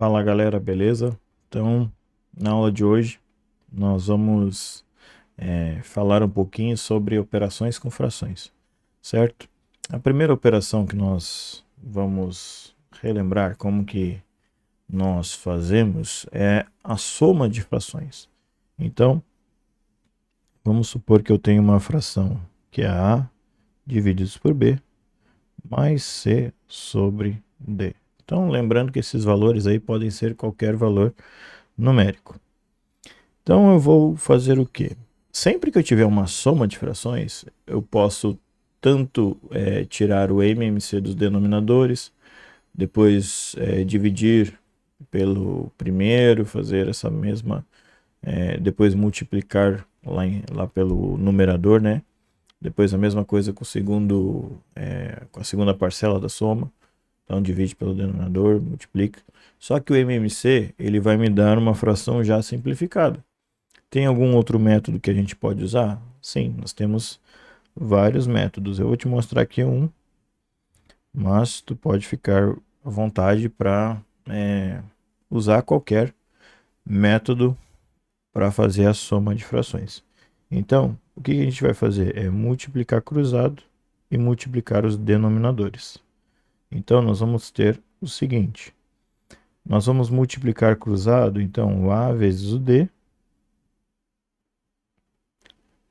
Fala galera, beleza? Então, na aula de hoje, nós vamos falar um pouquinho sobre operações com frações, certo? A primeira operação que nós vamos relembrar como que nós fazemos é a soma de frações. Então, vamos supor que eu tenho uma fração que é A divididos por B mais C sobre D. Então, lembrando que esses valores aí podem ser qualquer valor numérico. Então eu vou fazer o quê? Sempre que eu tiver uma soma de frações, eu posso tanto tirar o MMC dos denominadores, depois dividir pelo primeiro, fazer essa mesma, depois multiplicar lá pelo numerador, né? Depois a mesma coisa com o segundo, com a segunda parcela da soma. Então divide pelo denominador, multiplica. Só que o MMC ele vai me dar uma fração já simplificada. Tem algum outro método que a gente pode usar? Sim, nós temos vários métodos. Eu vou te mostrar aqui um, mas tu pode ficar à vontade para usar qualquer método para fazer a soma de frações. Então, o que a gente vai fazer é multiplicar cruzado e multiplicar os denominadores. Então, nós vamos ter o seguinte. Nós vamos multiplicar cruzado, então, o A vezes o D.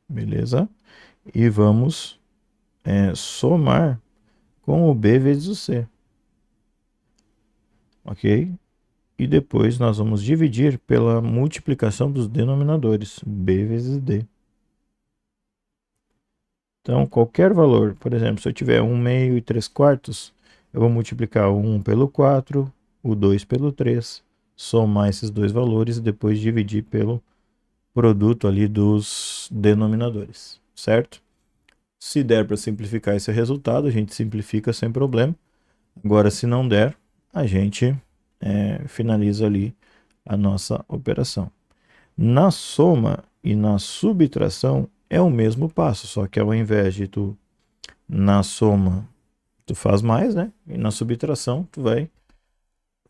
Beleza? E vamos somar com o B vezes o C. Ok? E depois nós vamos dividir pela multiplicação dos denominadores, B vezes D. Então, qualquer valor, por exemplo, se eu tiver 1 meio e 3 quartos, eu vou multiplicar o 1 pelo 4, o 2 pelo 3, somar esses dois valores e depois dividir pelo produto ali dos denominadores, certo? Se der para simplificar esse resultado, a gente simplifica sem problema. Agora, se não der, a gente finaliza ali a nossa operação. Na soma e na subtração é o mesmo passo, só que ao invés de tu na soma tu faz mais, né? E na subtração tu vai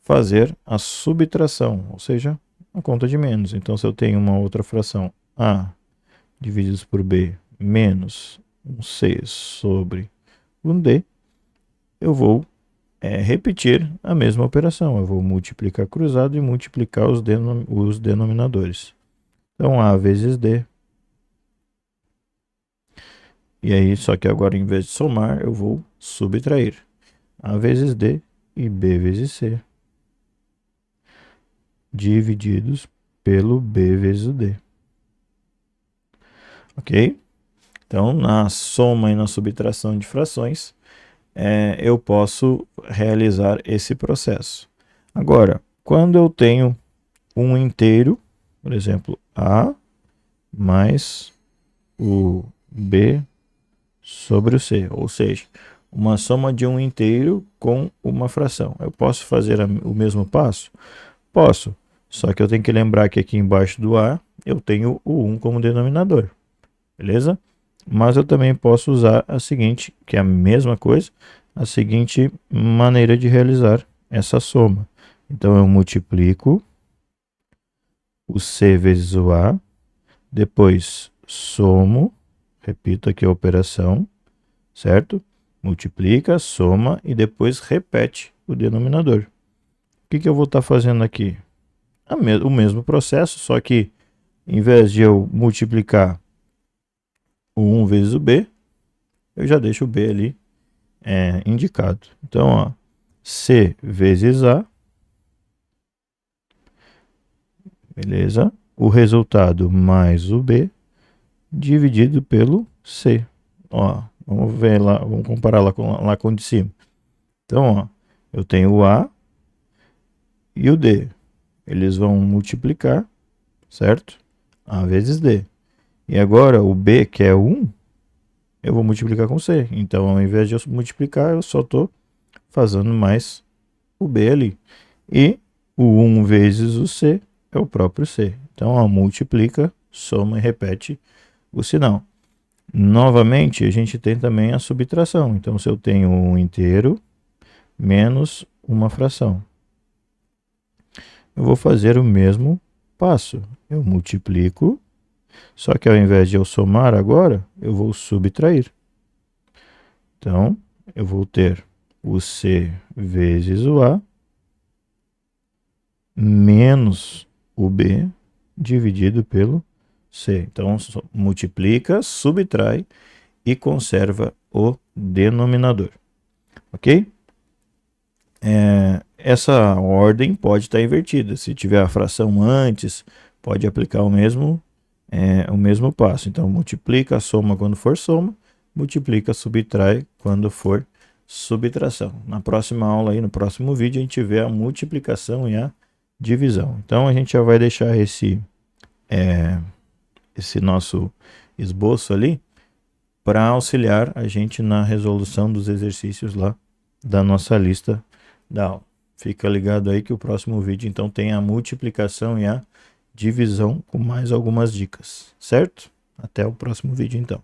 fazer a subtração, ou seja, a conta de menos. Então, se eu tenho uma outra fração A divididos por B menos um C sobre um D, eu vou repetir a mesma operação. Eu vou multiplicar cruzado e multiplicar os denominadores. Então, A vezes D. E aí, só que agora, em vez de somar, eu vou subtrair. A vezes D e B vezes C. Divididos pelo B vezes D. Ok? Então, na soma e na subtração de frações, eu posso realizar esse processo. Agora, quando eu tenho um inteiro, por exemplo, A mais o B sobre o C, ou seja, uma soma de um inteiro com uma fração. Eu posso fazer o mesmo passo? Posso, só que eu tenho que lembrar que aqui embaixo do A eu tenho o 1 como denominador, beleza? Mas eu também posso usar a seguinte, que é a mesma coisa, a seguinte maneira de realizar essa soma. Então eu multiplico o C vezes o A, depois somo, repito aqui a operação, certo? Multiplica, soma e depois repete o denominador. O que eu vou estar fazendo aqui? O mesmo processo, só que em vez de eu multiplicar o 1 vezes o B, eu já deixo o B ali indicado. Então, ó, C vezes A, beleza? O resultado mais o B dividido pelo C. Ó, vamos ver lá, vamos comparar lá com o de cima. Então, ó, eu tenho o A e o D. Eles vão multiplicar, certo? A vezes D. E agora o B, que é 1, eu vou multiplicar com C. Então, ao invés de eu multiplicar, eu só estou fazendo mais o B ali. E o 1 vezes o C é o próprio C. Então, ó, multiplica, soma e repete o sinal. Novamente, a gente tem também a subtração. Então, se eu tenho um inteiro menos uma fração. eu vou fazer o mesmo passo. Eu multiplico, só que ao invés de eu somar agora, eu vou subtrair. Então, eu vou ter o C vezes o A menos o B dividido pelo C. Então, multiplica, subtrai e conserva o denominador. Ok? Essa ordem pode estar invertida. Se tiver a fração antes, pode aplicar o mesmo passo. Então, multiplica, soma quando for soma, multiplica, subtrai quando for subtração. Na próxima aula, aí, no próximo vídeo, a gente vê a multiplicação e a divisão. Então, a gente já vai deixar esse nosso esboço ali para auxiliar a gente na resolução dos exercícios lá da nossa lista da aula. Fica ligado aí que o próximo vídeo então tem a multiplicação e a divisão com mais algumas dicas, certo? Até o próximo vídeo então.